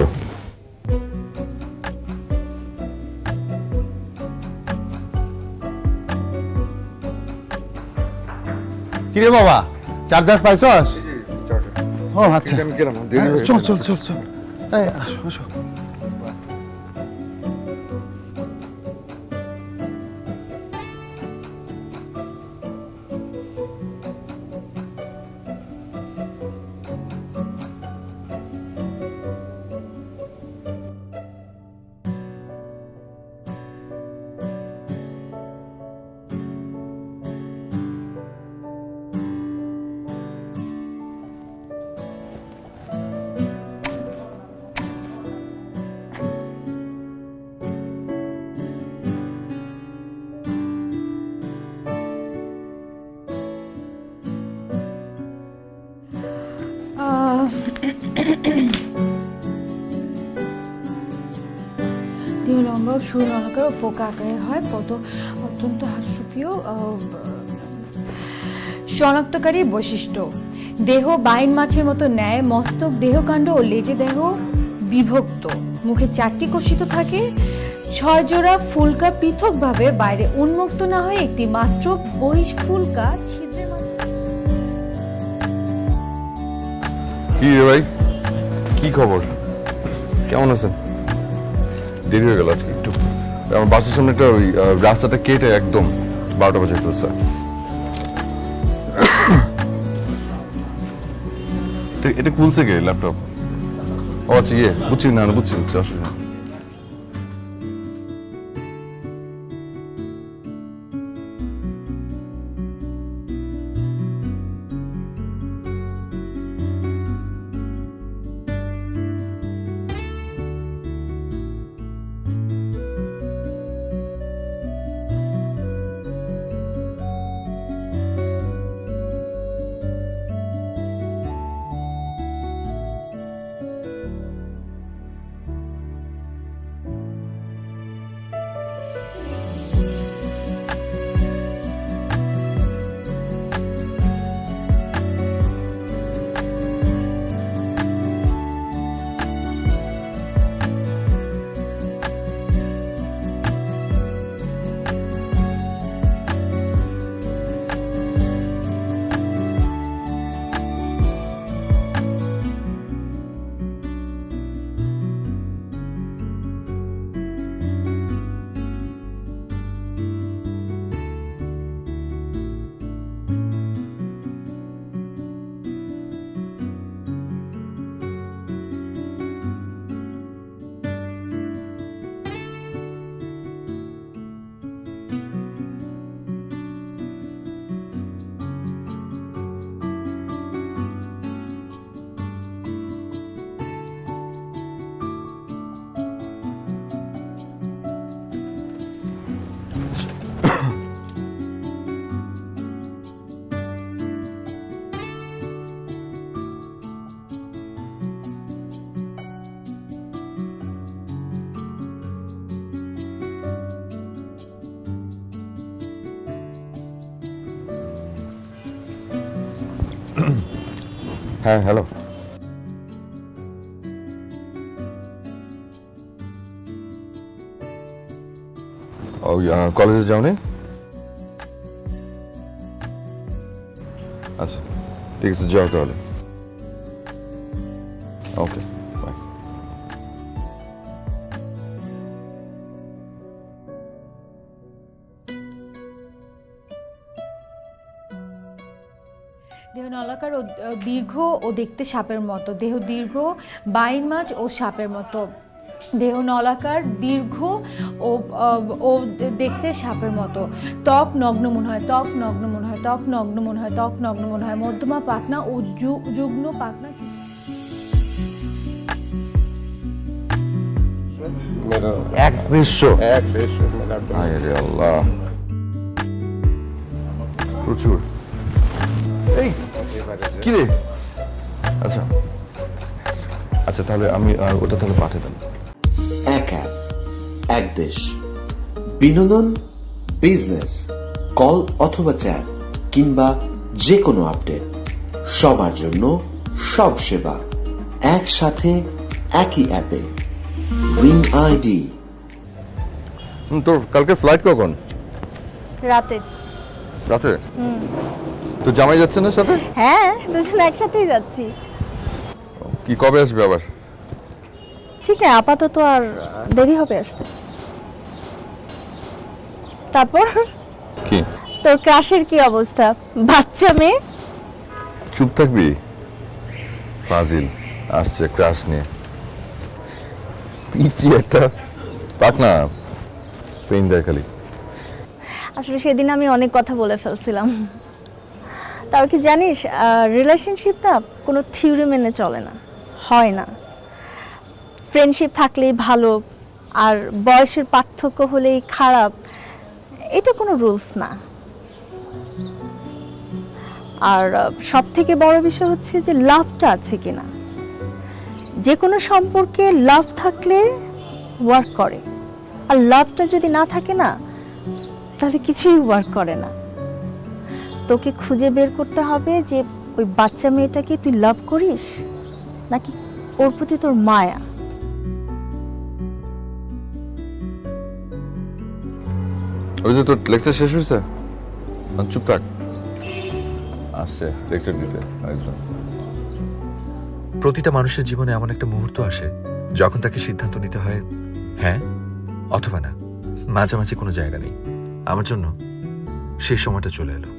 কিরে বাবা, চার্জার পাইছস? ও আচ্ছা, চল চল চল চল, এই আসো আসো। দেহ লম্বা ও সুরনকার ও পোকা আকারে হয়, অত্যন্ত হাস্যপ্রিয় শনাক্তকারী বৈশিষ্ট্য। দেহ বাইন মাছের মতো ন্যায়, মস্তক, দেহকাণ্ড ও লেজে দেহ বিভক্ত, মুখে 4টি কোষিত থাকে, 6 জোড়া ফুলকা পৃথকভাবে বাইরে উন্মুক্ত না হয়ে একটি মাত্র বহিঃফুলকা ছিদ্রের মাধ্যমে। কি রে ভাই, কি খবর, কেমন আছেন? দেরি হয়ে গেল আজকে একটু, আমার বাসের সামনে একটা ওই রাস্তাটা কেটে একদম 12টা বাজে ফেলছে। এটা খুলছে কে ল্যাপটপ? ও আচ্ছা, বুঝছি না, বুঝছি অসুবিধা। হ্যাঁ হ্যালো। ও কলেজে যাওনি? আচ্ছা ঠিক আছে, যাও তাহলে। Okay bye. দেহ নলাকার ও দীর্ঘ ও দেখতে সাপের মতো। দেহ দীর্ঘ, বাইন মাছ ও সাপের মতো। দেহ নলাকার, দীর্ঘ ও ও দেখতে সাপের মতো। ত্বক নগ্ন মনে হয়, ত্বক নগ্ন মনে হয়, ত্বক নগ্ন মনে হয়, ত্বক নগ্ন মনে হয়। মধ্যমা পাখনা ও যুগ্ম পাখনা। এক দেড়শো? মেরা আরে আল্লাহ, প্রচুর। এই কি রে? আচ্ছা আচ্ছা, তাহলে আমি ওটা তাহলে পাঠিয়ে দেন। এক অ্যাপ, এক দেশ। বিনোদন, বিজনেস, কল অথবা চ্যাট কিংবা যে কোনো আপডেট, সবার জন্য সব সেবা একসাথে একই অ্যাপে। Ring ID. তোর কালকে ফ্লাইট কখন? রাতে। রাতে? তো জামাই যাচ্ছে না সাথে? হ্যাঁ, দুজন একসাথেই যাচ্ছি। কি কবে আসবে আবার? ঠিক আছে, আপাতত আর দেরি হবে আসতে। তারপর কি তোর ক্রাশের কি অবস্থা? বাচ্চা মেয়ে? চুপ থাকবি? ফাজিল আসছে ক্রাশ নিয়ে। পিচি একটা পাকনা, পেইন দেয় খালি। আসলে সেদিন আমি অনেক কথা বলে ফেলছিলাম। তাও কি জানিস, রিলেশনশিপটা কোনো থিওরি মেনে চলে না, হয় না। ফ্রেন্ডশিপ থাকলেই ভালো, আর বয়সের পার্থক্য হলেই খারাপ, এটা কোনো রুলস না। আর সব থেকে বড় বিষয় হচ্ছে যে লাভটা আছে কিনা। যে কোনো সম্পর্কে লাভ থাকলে ওয়ার্ক করে, আর লাভটা যদি না থাকে না, তাহলে কিছুই ওয়ার্ক করে না। তোকে খুঁজে বের করতে হবে যে ওই বাচ্চা মেয়েটাকে তুই লাভ করিস নাকি ওর প্রতি তোর মায়া। ওই যে তোর লেকচার শেষ হয়েছে, চুপ থাক। আসছে লেকচার দিতে আরেকজন। প্রতিটা মানুষের জীবনে এমন একটা মুহূর্ত আসে যখন তাকে সিদ্ধান্ত নিতে হয় হ্যাঁ অথবা না, মাঝামাঝি কোনো জায়গা নেই। আমার জন্য সেই সময়টা চলে এলো।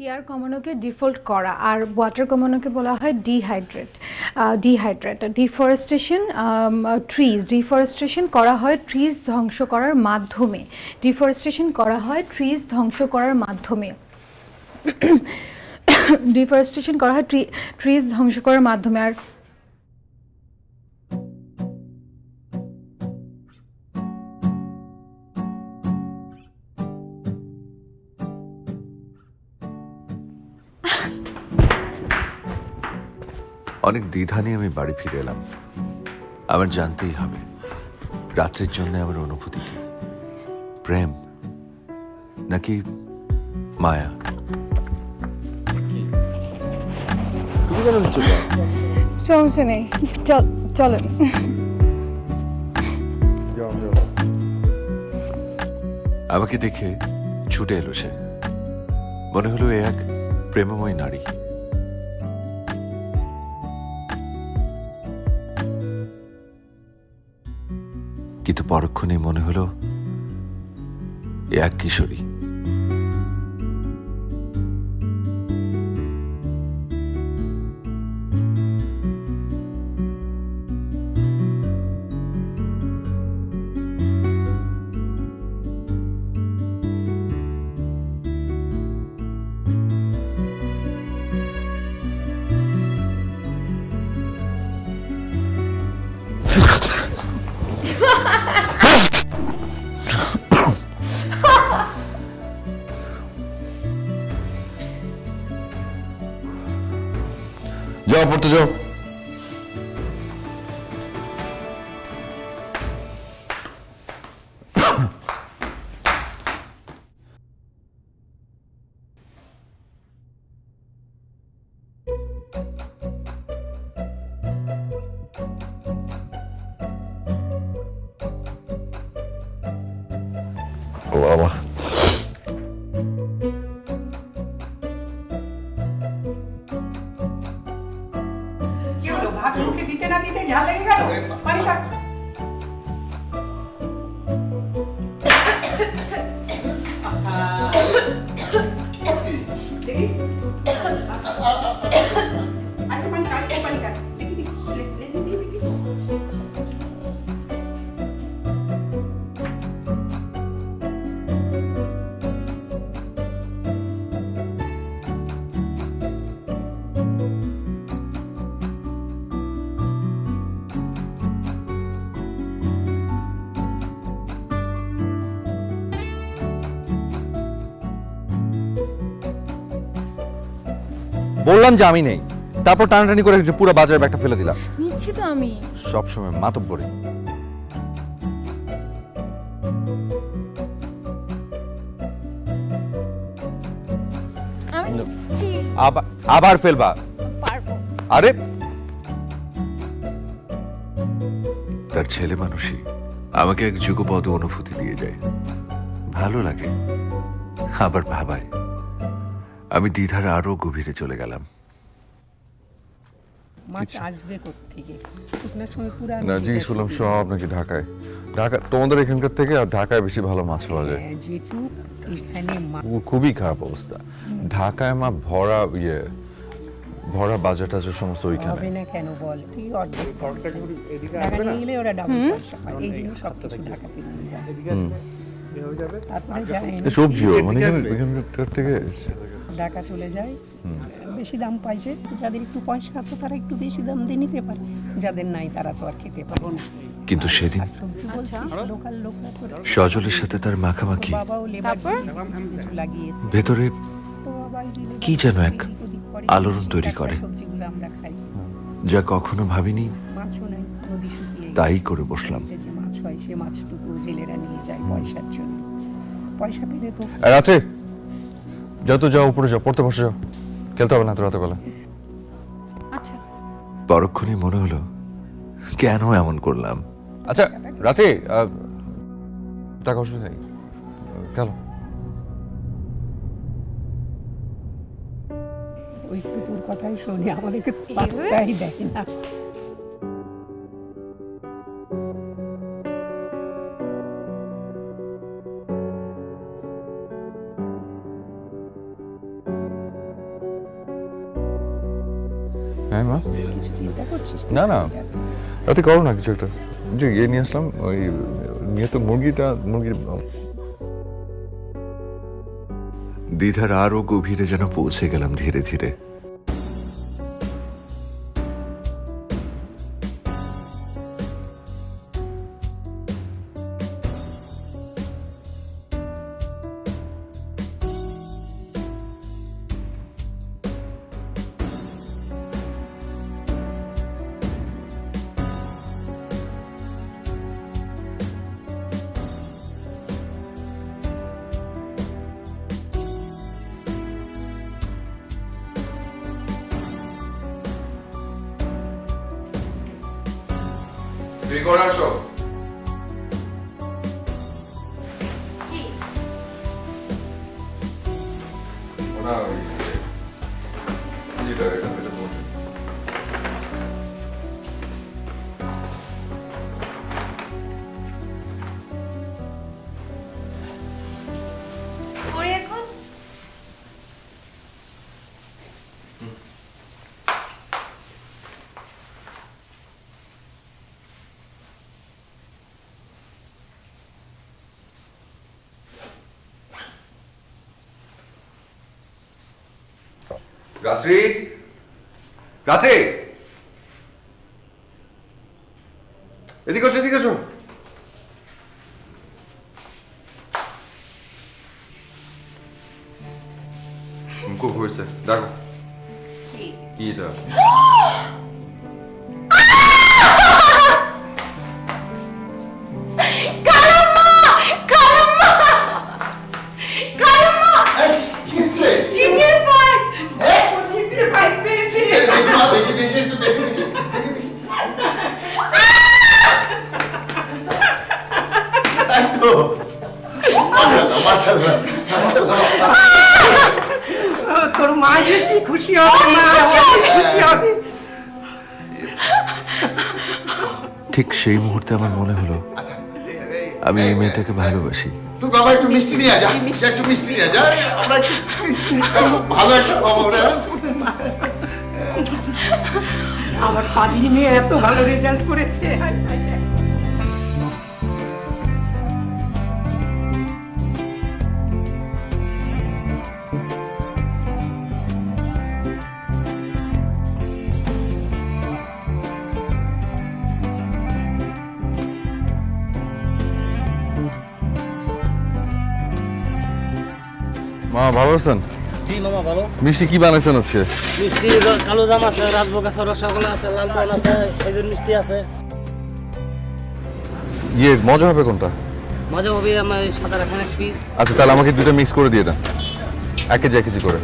এয়ার কমানোকে ডিফল্ট করা, আর ওয়াটার কমানোকে বলা হয় ডিহাইড্রেট। ডিফরেস্টেশন করা হয় ট্রিজ ধ্বংস করার মাধ্যমে। ডিফরেস্টেশন করা হয় ট্রিজ ধ্বংস করার মাধ্যমে। ডিফরেস্টেশন করা হয় ট্রিজ ধ্বংস করার মাধ্যমে। আর অনেক দ্বিধা নিয়ে আমি বাড়ি ফিরে এলাম। আমার জানতেই হবে রাত্রির জন্য আমার অনুভূতি কি, প্রেম নাকি মায়া। সমস্যা নেই, চলেন। আমাকে দেখে ছুটে এলো সে। মনে হলো এ এক প্রেমময় নারী। কিন্তু পরক্ষণে মনে হলো এ এক কিশোরী। যাও পড়তে যাও। পানি খা। বললাম যে আমি নেই, তারপর টানাটানি করে যে পুরো বাজারের ব্যাগটা ফেলে দিলাম। নিচ্ছি তো আমি। সবসময় মাতব্বরি। আমি নিচ্ছি। আবার ফেলবা? পারবো। আরে তার ছেলে মানুষই আমাকে এক যুগপদ অনুভূতি দিয়ে যায়, ভালো লাগে, আবার ভাবায়। আমি দ্বিধার আরো গভীরে চলে গেলাম। মাছ আসবে কোত্থেকে? শুকনোর সময় পুরা না, জিজ্ঞেস করলাম সব নাকি ঢাকায়। ঢাকা তোমাদের এখানকার থেকে আর ঢাকায় বেশি ভালো মাছ পাওয়া যায়। যেটু এখানে খুবই খারাপ অবস্থা। ঢাকায় মা ভরা ভরা বাজার টাজার সমস্ত ওইখানে। হবে না কেন বল? তুই অর্ধেক ঢাকা নিয়ে গেলে ওরা ডাবল পয়সা পায়, এই জন্য সব কিছু ঢাকাতে নিয়ে যায়। তারপরে যায় সবজিও মানে এখানকার থেকে ঢাকা চলে যায়, বেশি দাম পাইছে। যাদের একটু পয়সা আছে তারা একটু বেশি দাম দিয়ে নিতে পারে, যাদের নাই তারা তো আর খেতে পারে না। কিন্তু সেদিন সবজি বলছিস লোকাল লোকরা করে, সজলের সাথে তার মাখামাখি, বাবাও লেবার কিছু লাগিয়েছে, ভেতরে তো বাবা এই যে কি যেন এক আলোড়ন তৈরি করে, সবজিগুলো আমরা খাই। যা কখনো ভাবিনি, মাছও নাই, নদী শুকিয়ে তাই করে বসলাম। যে মাছ হয় সে মাছটুকু জেলেরা নিয়ে যায় পয়সার জন্য। পয়সা পেলে তো রাতে যত যাও উপরে যাও, পড়তে বসে যাও, খেলতে হবে না তো রাতে বেলা। আচ্ছা। পরক্ষণে মনে হলো কেন এমন করলাম। আচ্ছা রাতে টাকা অসুবিধা নেই, চলো। ওই তোর কথাই শুনি, আমাদেরকে পাত্তাই দেয় না। হ্যাঁ মা, কিছু চিন্তা করছিস? না না, রাতে করো না কিছু একটা। যে ইয়ে নিয়ে আসলাম, ওই নিয়ে তো মুরগির দ্বিধার আরো গভীরে যেন পৌঁছে গেলাম ধীরে ধীরে। তুই করে আসো। রাত্রি, রাত্রি, এদিকে আসো, এদিকে আসো। খুব হয়েছে, দেখো কি এটা। তোর মা যে কি খুশি হবে, খুশি হবে। ঠিক সেই মুহূর্তে আমার মনে হলো আমি এই মেয়েটাকে ভালোবাসি। তুই বাবা একটু মিষ্টি নিয়ে যা, একটু মিষ্টি নিয়ে যা, আমরা ভালো একটা খবর। আমার পাগলি মেয়ে এত ভালো রেজাল্ট করেছে। মা ভালো আছেন? জি মামা ভালো। মিষ্টি কি বানাইছেন আজকে? মিষ্টি কালো জাম আছে, রাজভোগ আছে, রসগোল্লা আছে, লালপান আছে, খেজুর মিষ্টি আছে। মজা হবে কোনটা? মজা হবে আমার সাদা রাখান এক পিস। আচ্ছা তাহলে আমাকে দুটো মিক্স করে দিয়ে দেন, 1 কেজি করে।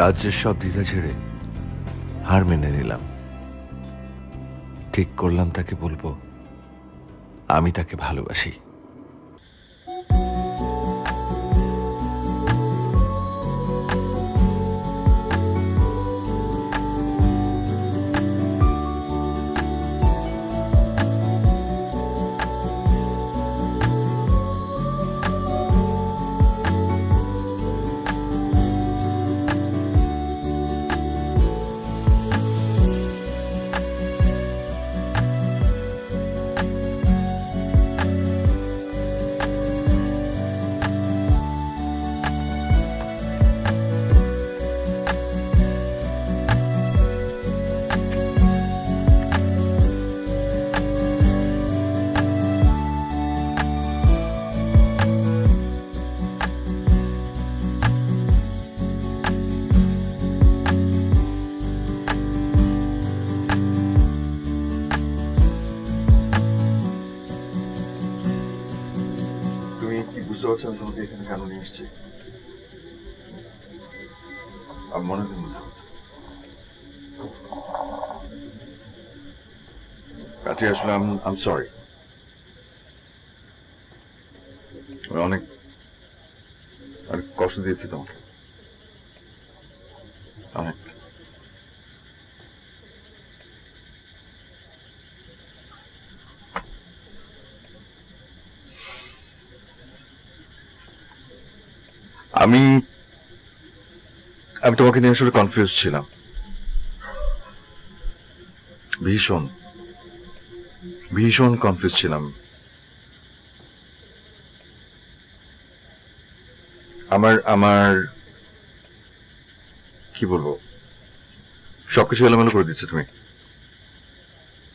রাজ্যের সব দ্বিধা ছেড়ে হার মেনে নিলাম। ঠিক করলাম তাকে বলবো আমি তাকে ভালোবাসি। বুঝতে পারছেন তোমাকে এখানে কেন নিয়ে এসেছি? আমি মনে হয় বুঝতে পারছি। কাছে আসলে আম সরি, অনেক কষ্ট দিয়েছি তোমাকে, অনেক। আমি তোমাকে নিয়ে আসলে কনফিউজ ছিলাম, ভীষণ ভীষণ কনফিউজ ছিলাম। আমার কি বলবো, সবকিছু এলোমেলো করে দিচ্ছে তুমি।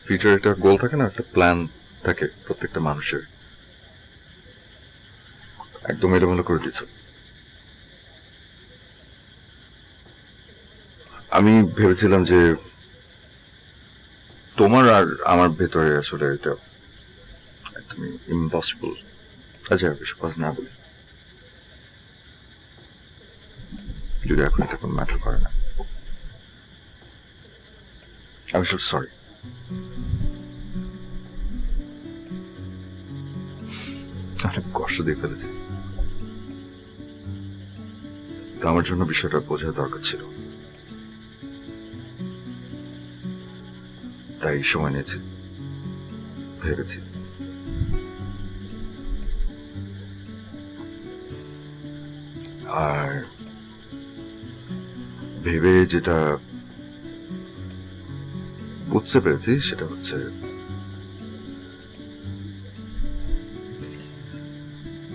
ফিউচার একটা গোল থাকে না, একটা প্ল্যান থাকে প্রত্যেকটা মানুষের, একদম এলোমেলো করে দিচ্ছ। আমি ভেবেছিলাম যে তোমার আর আমার ভেতরে আসলে এটা একদমই ইম্পসিবল। আচ্ছা এসব কথা না বলি, যদি এখন এটা কোনো ম্যাটার করে না। আমি সব সরি। অনেক কষ্ট দিয়ে ফেলেছি, তো আমার জন্য বিষয়টা বোঝার দরকার ছিল, তাই সময় নিয়েছি, ভেবেছি। আর ভেবে যেটা বুঝতে পেরেছি সেটা হচ্ছে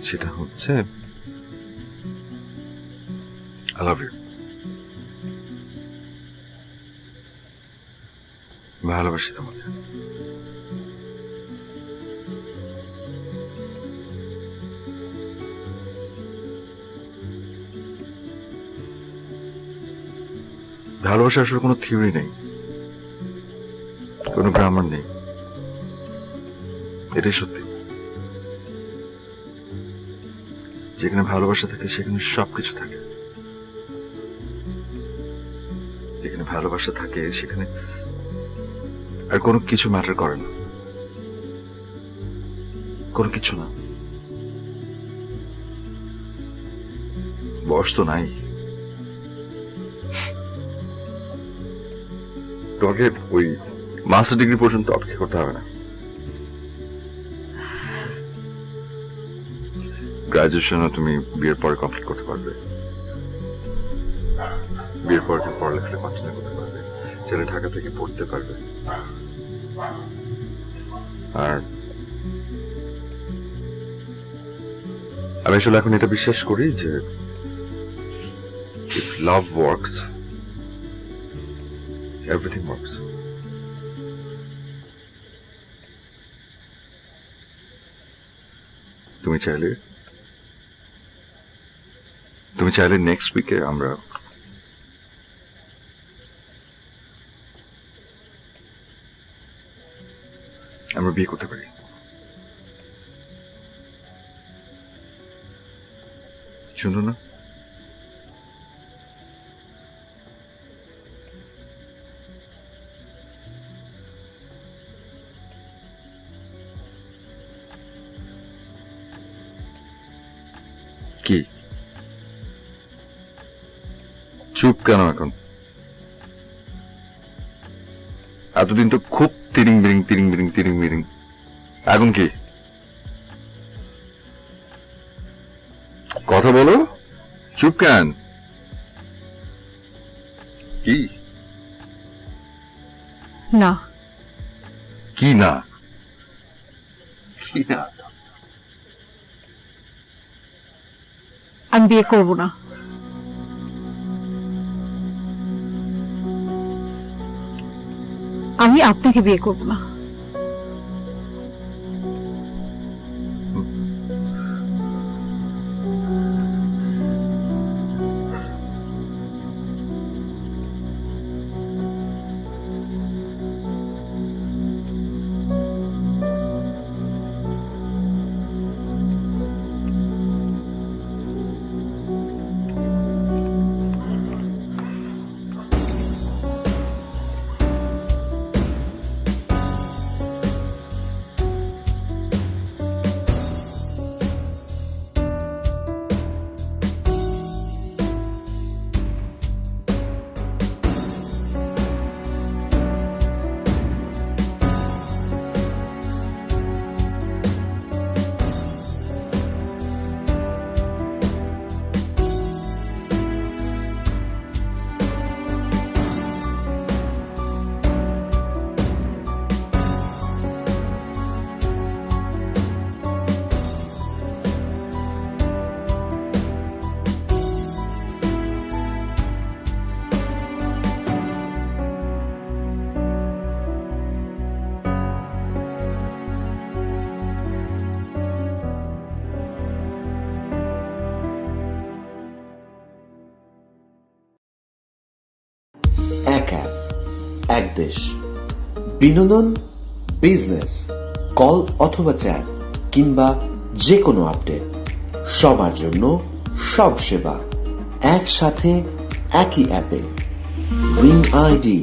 সেটা হচ্ছে I love you. ভালোবাসি তোমাকে। ভালোবাসা আসলে কোনো থিওরি নেই, কোনো গ্রামার নেই, এটাই সত্যি। যেখানে ভালোবাসা থাকে সেখানে সবকিছু থাকে, যেখানে ভালোবাসা থাকে সেখানে আর কোনো কিছু ম্যাটার করে না, কোনো কিছু না। বয়স তো নাই, তোমাকে ওই মাস্টার ডিগ্রি পর্যন্ত অপেক্ষা করতে হবে না। গ্রাজুয়েশনও তুমি বিয়ের পরে কমপ্লিট করতে পারবে, বিয়ের পরে পড়ালেখা কন্টিনিউ করতে পারবে, ছেলে ঢাকা থেকে পড়তে পারবে। আর আমি আসলে এখন এটা বিশ্বাস করি যে if love works, everything works. তুমি চাইলে নেক্সট উইকে আমরা বিয়ে করতে পারি। শুনো না, কি চুপ কেন এখন? এতদিন তো খুব তিরিং বিরিং এখন কি? কথা বলো, চুপ কেন? কি না, কি না? কি না? আমি বিয়ে করব না। আমি আপনাকে বিয়ে করব না। এক অ্যাপ, এক দেশ। বিনোদন, বিজনেস, কল অথবা চ্যাট কিংবা যে কোনো আপডেট, সবার জন্য সব সেবা একসাথে একই অ্যাপে। Ring ID.